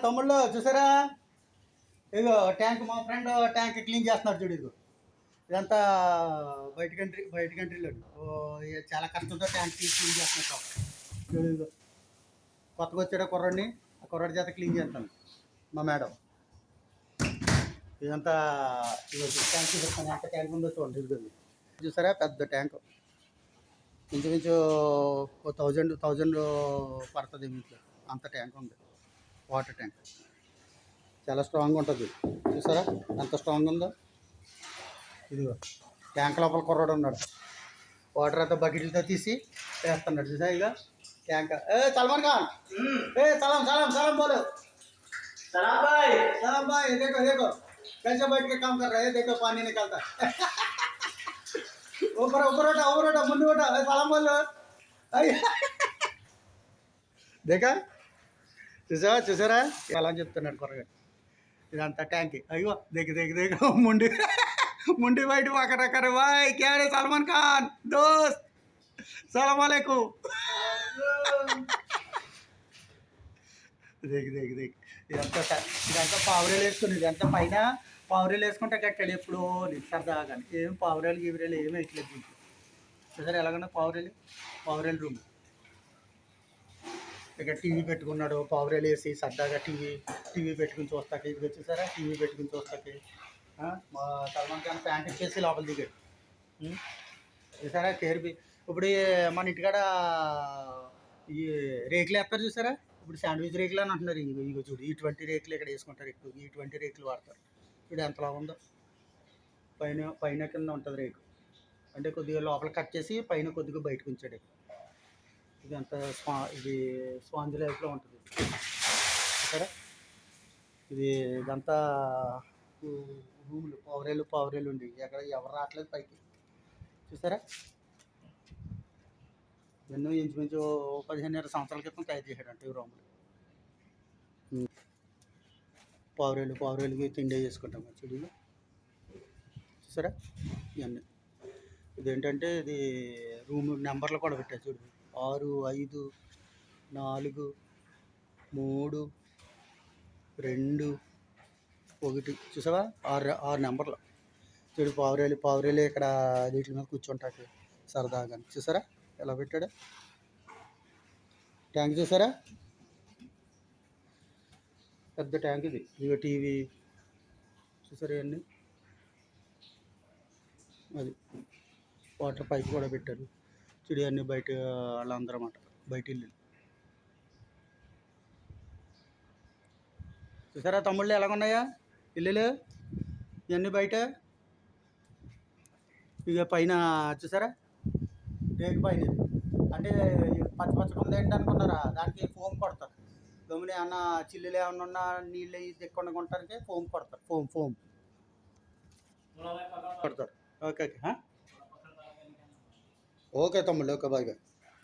తమ్ముళ్ళు చూసారా? ఇగో ట్యాంక్ మా ఫ్రెండ్ ట్యాంక్ క్లీన్ చేస్తున్నాడు చూడు. ఇదిగో ఇదంతా బయట కంట్రీలో చాలా కష్టంతో ట్యాంక్ క్లీన్ చేస్తున్నట్టు చూడు. ఇదిగో కొత్తగా వచ్చాడు కుర్రాడిని, ఆ కుర్రాడి చేత క్లీన్ చేస్తాను మా మేడం. ఇదంతా ఇదిగో ట్యాంక్ చూపిస్తాను, ఎంత ట్యాంక్ ఉందో చూడండి. ఇదిగో చూసారా? పెద్ద ట్యాంక్, ఇంచుమించు 1000 పడుతుంది ఇంట్లో, అంత ట్యాంక్ ఉంది. వాటర్ ట్యాంక్ చాలా స్ట్రాంగ్ ఉంటుంది. చూసారా ఎంత స్ట్రాంగ్ ఉందో? ఇదిగో ట్యాంక్ లోపల కుర్రాడు ఉన్నాడు, వాటర్ అంతా బకెట్లతో తీసి వేస్తున్నాడు. చూసా ఇక ట్యాంక్. సల్మాన్ ఖాన్, సలాం సలాం सलाम बोलो. सलाम भाई. सलाम भाई. देखो देखो कैसे बैठ के काम कर रहे हैं, देखो पानी निकलता है. ऊपर ऊपर उठा मुंडी उठा, सलाम बोलो. देखा? చూసారా ఎలా చెప్తున్నాడు కుర్రగా. ఇదంతా ట్యాంక్. అయ్యో देख मुंडी वाइट वाकर करे भाई. क्या रे सलमान खान दोस्त, सलाम वालेकुम. देख ఇదంతా పావురేలు వేసుకుని, ఇదంతా పైన పావురేలు వేసుకుంటే కట్టాడు ఎప్పుడో సరదాగా. ఏం పావురేలు గీవురేలు ఏమి వేయట్లేదు దీంట్లో. చూసారా ఎలాగన్నా పావురేలు రూమ్. ఇక్కడ టీవీ పెట్టుకున్నాడు, పావురేలు వేసి సరదాగా టీవీ పెట్టుకుని చూస్తాకి. ఇది వచ్చేసారా టీవీ పెట్టుకుని చూస్తాకి. మా సల్మాన్ ఖాన్ ప్యాంట్ ఇచ్చేసి లోపల దిగాడు. చూసారా కేర్బి. ఇప్పుడు మన ఇంటికాడ ఈ రేకులు వేస్తారు చూసారా? ఇప్పుడు శాండ్విచ్ రేకులు అని అంటున్నారు. ఇగో చూడు, ఇటువంటి రేకులు ఇక్కడ వేసుకుంటారు ఎక్కువ, ఇటువంటి రేకులు వాడతారు. ఇప్పుడు ఎంతలా ఉందో, పైన కింద ఉంటుంది రేకు. అంటే కొద్దిగా లోపల కట్ చేసి పైన కొద్దిగా బయటకు ఉంచాడు. ఇది అంత ఇది స్పాంజ్ లైఫ్లో ఉంటుంది. చూసారా? ఇదంతా రూములు పావురేలు ఉండి ఎక్కడ ఎవరు రావట్లేదు పైకి. చూసారా? ఎన్నో ఇంచుమించు 15-20 సంవత్సరాల క్రితం తయారు చేశాడంట ఈ రూములు. పావురేలుకి తిండి చేసుకుంటాం చూడు. చూసారా? ఇవన్నీ ఇదేంటంటే ఇది రూమ్ నెంబర్లు కూడా పెట్టారు చూడు. 6, 5, 4, 3, 2, 1. చూసావా? 6 నెంబర్లు చూడు. పావురేలు ఇక్కడ వీటి మీద కూర్చుంటాకి సరదాగా. చూసారా ఎలా పెట్టాడు ట్యాంక్? చూసారా? పెద్ద ట్యాంక్ ఇది. ఇదిగో టీవీ చూసారా ఇవన్నీ. అది వాటర్ పైప్ కూడా పెట్టారు చూడు. అన్నీ బయట వాళ్ళందరూ అన్నమాట, బయట ఇల్లు. చూసారా తమ్ముళ్ళు ఎలాగున్నాయా ఇల్లులు? ఇవన్నీ బయట. ఇక పైన చూసారా రేకు పైన. అంటే పచ్చగా ఉంది ఏంటి అనుకున్నారా? దానికి ఫోమ్ కొడతారు. గమ్ముని ఏమన్నా చిల్లులు ఏమన్నా ఉన్నా నీళ్ళు దిక్కుండా కొట్టడానికి ఫోమ్ కొడతారు. ఫోమ్ కొడతారు. ఓకే ఓకే తమ్ముళ్ళు. Okay bye.